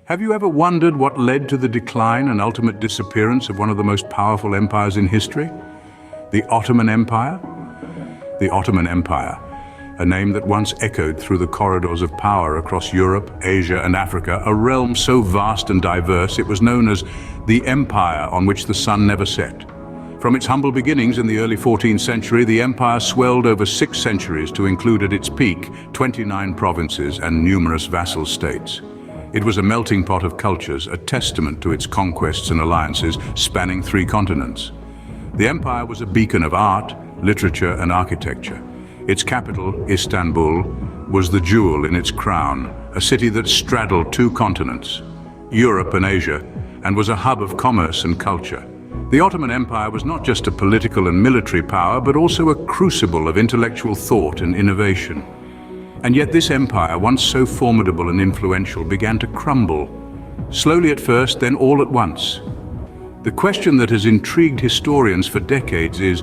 Have you ever wondered what led to the decline and ultimate disappearance of one of the most powerful empires in history? The Ottoman Empire? The Ottoman Empire, a name that once echoed through the corridors of power across Europe, Asia, and Africa, a realm so vast and diverse it was known as the empire on which the sun never set. From its humble beginnings in the early 14th century, the empire swelled over 6 centuries to include at its peak 29 provinces and numerous vassal states. It was a melting pot of cultures, a testament to its conquests and alliances spanning 3 continents. The empire was a beacon of art, literature, and architecture. Its capital, Istanbul, was the jewel in its crown, a city that straddled 2 continents, Europe and Asia, and was a hub of commerce and culture. The Ottoman Empire was not just a political and military power, but also a crucible of intellectual thought and innovation. And yet this empire, once so formidable and influential, began to crumble. Slowly at first, then all at once. The question that has intrigued historians for decades is,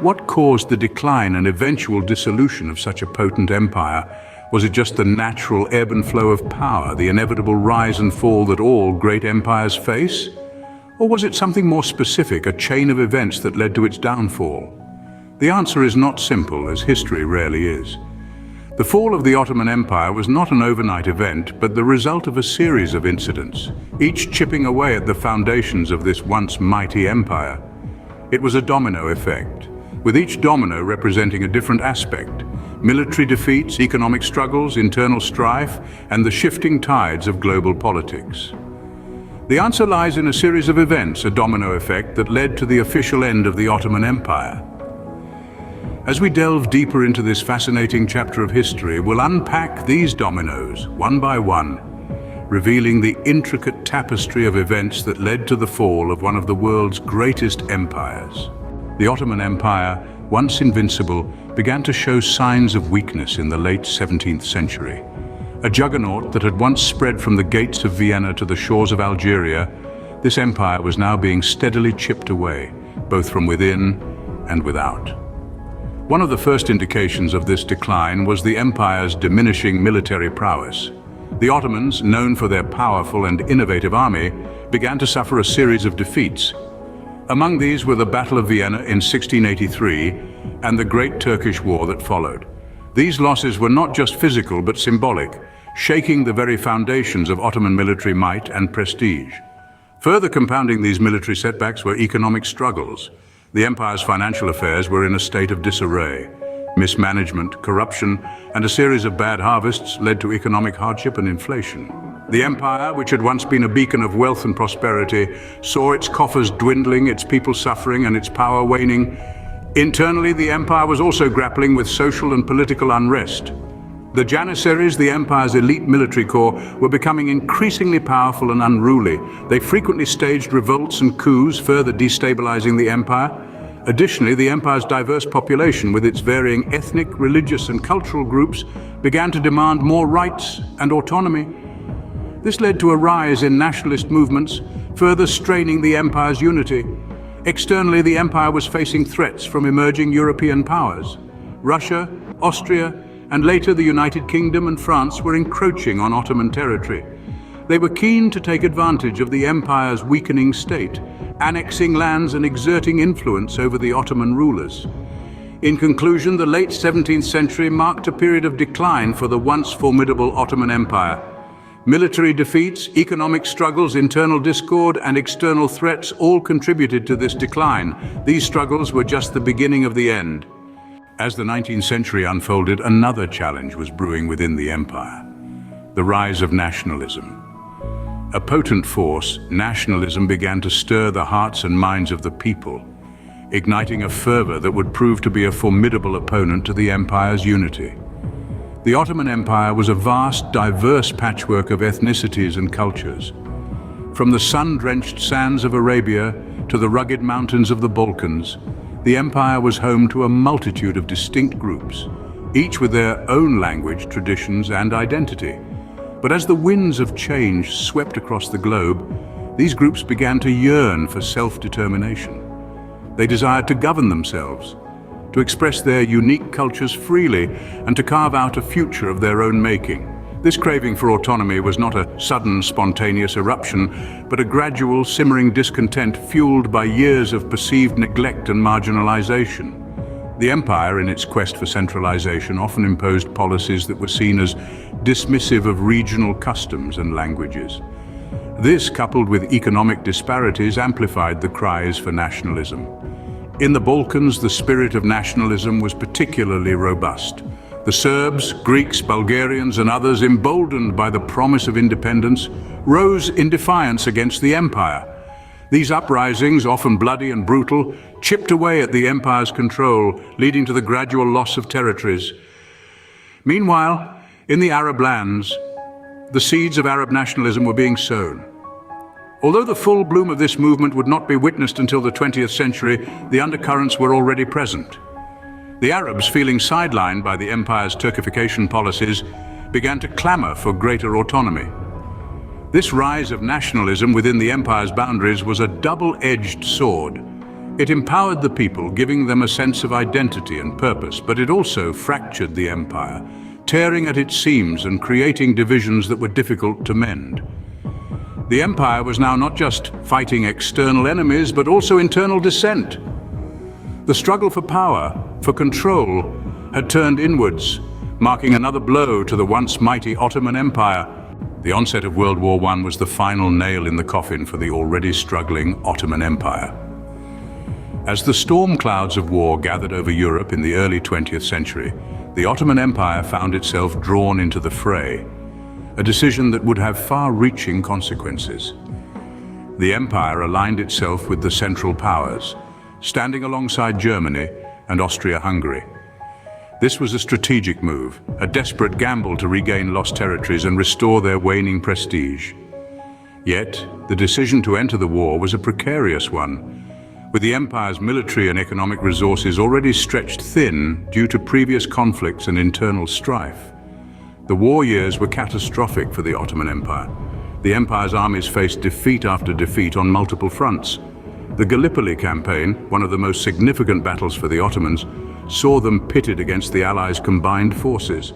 what caused the decline and eventual dissolution of such a potent empire? Was it just the natural ebb and flow of power, the inevitable rise and fall that all great empires face? Or was it something more specific, a chain of events that led to its downfall? The answer is not simple, as history rarely is. The fall of the Ottoman Empire was not an overnight event, but the result of a series of incidents, each chipping away at the foundations of this once mighty empire. It was a domino effect, with each domino representing a different aspect: military defeats, economic struggles, internal strife, and the shifting tides of global politics. The answer lies in a series of events, a domino effect that led to the official end of the Ottoman Empire. As we delve deeper into this fascinating chapter of history, we'll unpack these dominoes, one by one, revealing the intricate tapestry of events that led to the fall of one of the world's greatest empires. The Ottoman Empire, once invincible, began to show signs of weakness in the late 17th century. A juggernaut that had once spread from the gates of Vienna to the shores of Algeria, this empire was now being steadily chipped away, both from within and without. One of the first indications of this decline was the empire's diminishing military prowess. The Ottomans, known for their powerful and innovative army, began to suffer a series of defeats. Among these were the Battle of Vienna in 1683 and the Great Turkish War that followed. These losses were not just physical but symbolic, shaking the very foundations of Ottoman military might and prestige. Further compounding these military setbacks were economic struggles. The empire's financial affairs were in a state of disarray. Mismanagement, corruption, and a series of bad harvests led to economic hardship and inflation. The empire, which had once been a beacon of wealth and prosperity, saw its coffers dwindling, its people suffering, and its power waning. Internally, the empire was also grappling with social and political unrest. The Janissaries, the empire's elite military corps, were becoming increasingly powerful and unruly. They frequently staged revolts and coups, further destabilizing the empire. Additionally, the empire's diverse population, with its varying ethnic, religious, and cultural groups, began to demand more rights and autonomy. This led to a rise in nationalist movements, further straining the empire's unity. Externally, the empire was facing threats from emerging European powers. Russia, Austria, and later the United Kingdom and France were encroaching on Ottoman territory. They were keen to take advantage of the empire's weakening state, annexing lands and exerting influence over the Ottoman rulers. In conclusion, the late 17th century marked a period of decline for the once formidable Ottoman Empire. Military defeats, economic struggles, internal discord, and external threats all contributed to this decline. These struggles were just the beginning of the end. As the 19th century unfolded, another challenge was brewing within the empire: the rise of nationalism. A potent force, nationalism began to stir the hearts and minds of the people, igniting a fervor that would prove to be a formidable opponent to the empire's unity. The Ottoman Empire was a vast, diverse patchwork of ethnicities and cultures. From the sun-drenched sands of Arabia to the rugged mountains of the Balkans, the empire was home to a multitude of distinct groups, each with their own language, traditions, and identity. But as the winds of change swept across the globe, these groups began to yearn for self-determination. They desired to govern themselves, to express their unique cultures freely, and to carve out a future of their own making. This craving for autonomy was not a sudden, spontaneous eruption, but a gradual, simmering discontent fueled by years of perceived neglect and marginalization. The empire, in its quest for centralization, often imposed policies that were seen as dismissive of regional customs and languages. This, coupled with economic disparities, amplified the cries for nationalism. In the Balkans, the spirit of nationalism was particularly robust. The Serbs, Greeks, Bulgarians, and others, emboldened by the promise of independence, rose in defiance against the empire. These uprisings, often bloody and brutal, chipped away at the empire's control, leading to the gradual loss of territories. Meanwhile, in the Arab lands, the seeds of Arab nationalism were being sown. Although the full bloom of this movement would not be witnessed until the 20th century, the undercurrents were already present. The Arabs, feeling sidelined by the empire's Turkification policies, began to clamor for greater autonomy. This rise of nationalism within the empire's boundaries was a double-edged sword. It empowered the people, giving them a sense of identity and purpose, but it also fractured the empire, tearing at its seams and creating divisions that were difficult to mend. The empire was now not just fighting external enemies, but also internal dissent. The struggle for power, for control, had turned inwards, marking another blow to the once mighty Ottoman Empire. The onset of World War I was the final nail in the coffin for the already struggling Ottoman Empire. As the storm clouds of war gathered over Europe in the early 20th century, the Ottoman Empire found itself drawn into the fray, a decision that would have far-reaching consequences. The empire aligned itself with the Central Powers, standing alongside Germany and Austria-Hungary. This was a strategic move, a desperate gamble to regain lost territories and restore their waning prestige. Yet, the decision to enter the war was a precarious one, with the empire's military and economic resources already stretched thin due to previous conflicts and internal strife. The war years were catastrophic for the Ottoman Empire. The empire's armies faced defeat after defeat on multiple fronts. The Gallipoli campaign, one of the most significant battles for the Ottomans, saw them pitted against the Allies' combined forces.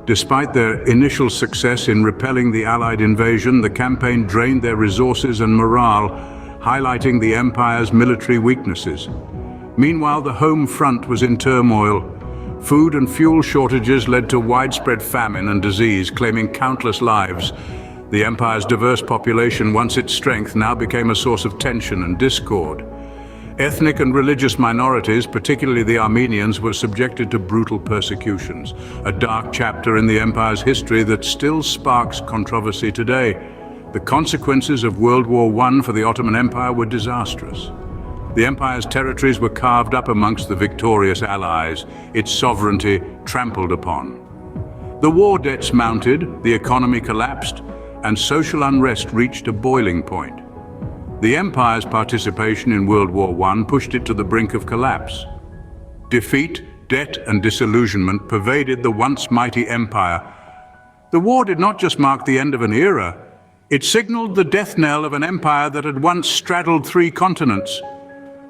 Despite their initial success in repelling the Allied invasion, the campaign drained their resources and morale, highlighting the empire's military weaknesses. Meanwhile, the home front was in turmoil. Food and fuel shortages led to widespread famine and disease, claiming countless lives. The empire's diverse population, once its strength, now became a source of tension and discord. Ethnic and religious minorities, particularly the Armenians, were subjected to brutal persecutions, a dark chapter in the empire's history that still sparks controversy today. The consequences of World War I for the Ottoman Empire were disastrous. The empire's territories were carved up amongst the victorious allies, its sovereignty trampled upon. The war debts mounted, the economy collapsed, and social unrest reached a boiling point. The empire's participation in World War I pushed it to the brink of collapse. Defeat, debt, and disillusionment pervaded the once mighty empire. The war did not just mark the end of an era, it signaled the death knell of an empire that had once straddled 3 continents.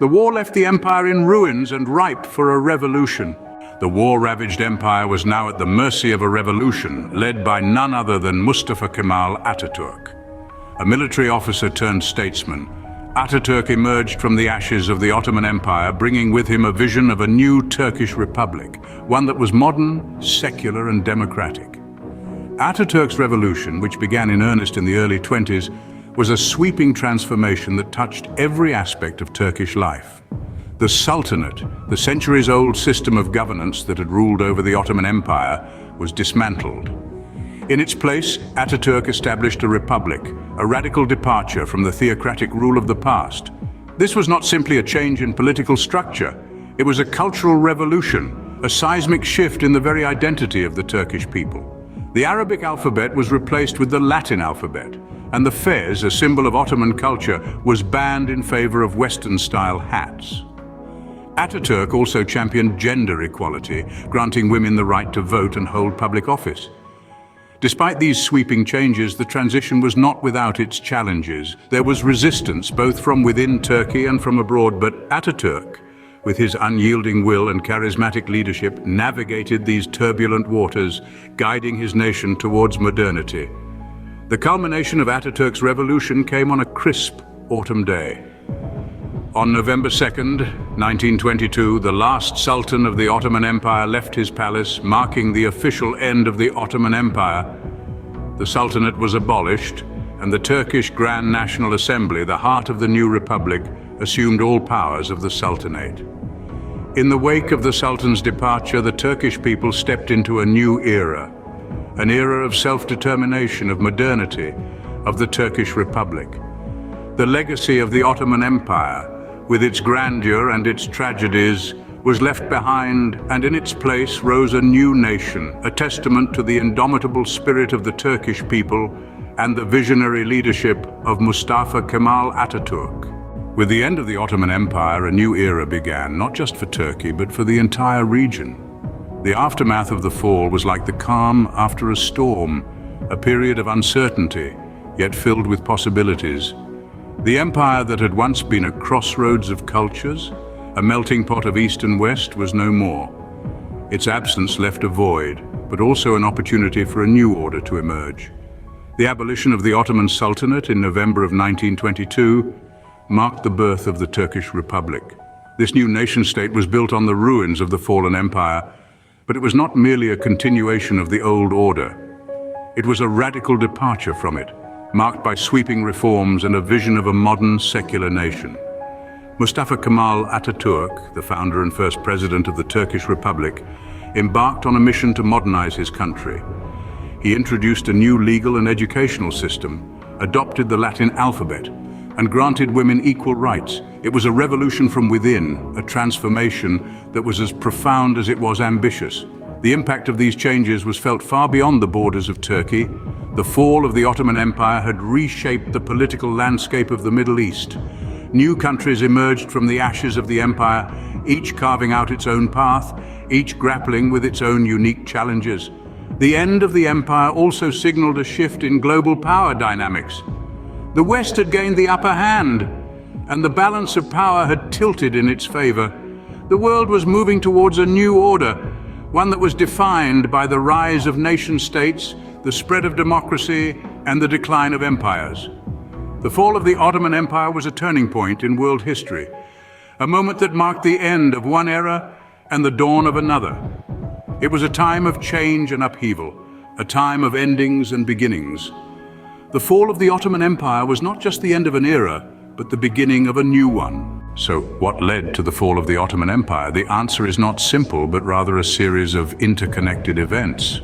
The war left the empire in ruins and ripe for a revolution. The war-ravaged empire was now at the mercy of a revolution led by none other than Mustafa Kemal Atatürk. A military officer turned statesman, Atatürk emerged from the ashes of the Ottoman Empire, bringing with him a vision of a new Turkish republic, one that was modern, secular, and democratic. Atatürk's revolution, which began in earnest in the early 20s, was a sweeping transformation that touched every aspect of Turkish life. The Sultanate, the centuries-old system of governance that had ruled over the Ottoman Empire, was dismantled. In its place, Atatürk established a republic, a radical departure from the theocratic rule of the past. This was not simply a change in political structure, it was a cultural revolution, a seismic shift in the very identity of the Turkish people. The Arabic alphabet was replaced with the Latin alphabet, and the fez, a symbol of Ottoman culture, was banned in favor of Western-style hats. Atatürk also championed gender equality, granting women the right to vote and hold public office. Despite these sweeping changes, the transition was not without its challenges. There was resistance both from within Turkey and from abroad, but Atatürk, with his unyielding will and charismatic leadership, navigated these turbulent waters, guiding his nation towards modernity. The culmination of Atatürk's revolution came on a crisp autumn day. On November 2nd, 1922, the last Sultan of the Ottoman Empire left his palace, marking the official end of the Ottoman Empire. The Sultanate was abolished, and the Turkish Grand National Assembly, the heart of the new republic, assumed all powers of the Sultanate. In the wake of the Sultan's departure, the Turkish people stepped into a new era, an era of self-determination, of modernity, of the Turkish Republic. The legacy of the Ottoman Empire, with its grandeur and its tragedies, was left behind, and in its place rose a new nation, a testament to the indomitable spirit of the Turkish people and the visionary leadership of Mustafa Kemal Atatürk. With the end of the Ottoman Empire, a new era began, not just for Turkey, but for the entire region. The aftermath of the fall was like the calm after a storm, a period of uncertainty, yet filled with possibilities. The empire that had once been a crossroads of cultures, a melting pot of East and West, was no more. Its absence left a void, but also an opportunity for a new order to emerge. The abolition of the Ottoman Sultanate in November of 1922 marked the birth of the Turkish Republic. This new nation-state was built on the ruins of the fallen empire, but it was not merely a continuation of the old order. It was a radical departure from it, marked by sweeping reforms and a vision of a modern, secular nation. Mustafa Kemal Atatürk, the founder and first president of the Turkish Republic, embarked on a mission to modernize his country. He introduced a new legal and educational system, adopted the Latin alphabet, and granted women equal rights. It was a revolution from within, a transformation that was as profound as it was ambitious. The impact of these changes was felt far beyond the borders of Turkey. The fall of the Ottoman Empire had reshaped the political landscape of the Middle East. New countries emerged from the ashes of the empire, each carving out its own path, each grappling with its own unique challenges. The end of the empire also signaled a shift in global power dynamics. The West had gained the upper hand, and the balance of power had tilted in its favor. The world was moving towards a new order, one that was defined by the rise of nation-states, the spread of democracy, and the decline of empires. The fall of the Ottoman Empire was a turning point in world history, a moment that marked the end of one era and the dawn of another. It was a time of change and upheaval, a time of endings and beginnings. The fall of the Ottoman Empire was not just the end of an era, but the beginning of a new one. So, what led to the fall of the Ottoman Empire? The answer is not simple, but rather a series of interconnected events.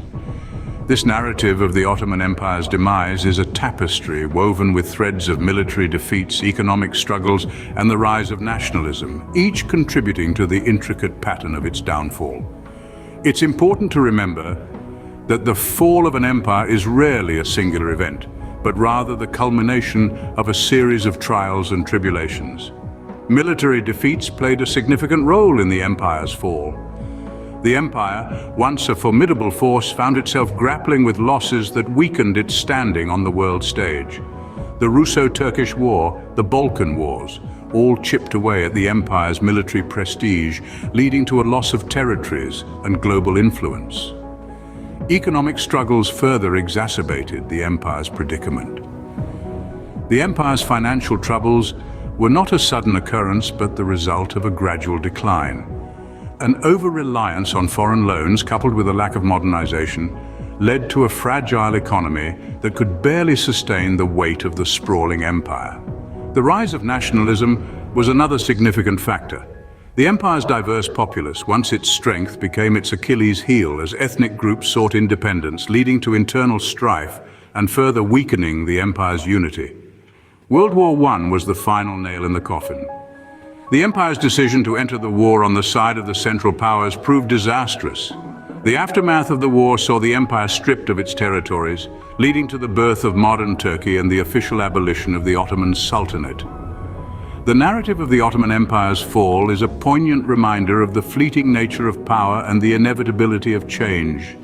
This narrative of the Ottoman Empire's demise is a tapestry woven with threads of military defeats, economic struggles, and the rise of nationalism, each contributing to the intricate pattern of its downfall. It's important to remember that the fall of an empire is rarely a singular event, but rather the culmination of a series of trials and tribulations. Military defeats played a significant role in the empire's fall. The empire, once a formidable force, found itself grappling with losses that weakened its standing on the world stage. The Russo-Turkish War, the Balkan Wars, all chipped away at the empire's military prestige, leading to a loss of territories and global influence. Economic struggles further exacerbated the empire's predicament. The empire's financial troubles were not a sudden occurrence, but the result of a gradual decline. An over-reliance on foreign loans, coupled with a lack of modernization, led to a fragile economy that could barely sustain the weight of the sprawling empire. The rise of nationalism was another significant factor. The empire's diverse populace, once its strength, became its Achilles heel as ethnic groups sought independence, leading to internal strife and further weakening the empire's unity. World War I was the final nail in the coffin. The empire's decision to enter the war on the side of the Central Powers proved disastrous. The aftermath of the war saw the empire stripped of its territories, leading to the birth of modern Turkey and the official abolition of the Ottoman Sultanate. The narrative of the Ottoman Empire's fall is a poignant reminder of the fleeting nature of power and the inevitability of change.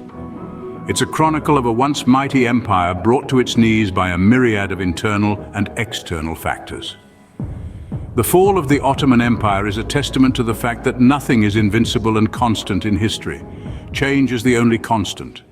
It's a chronicle of a once mighty empire brought to its knees by a myriad of internal and external factors. The fall of the Ottoman Empire is a testament to the fact that nothing is invincible and constant in history. Change is the only constant.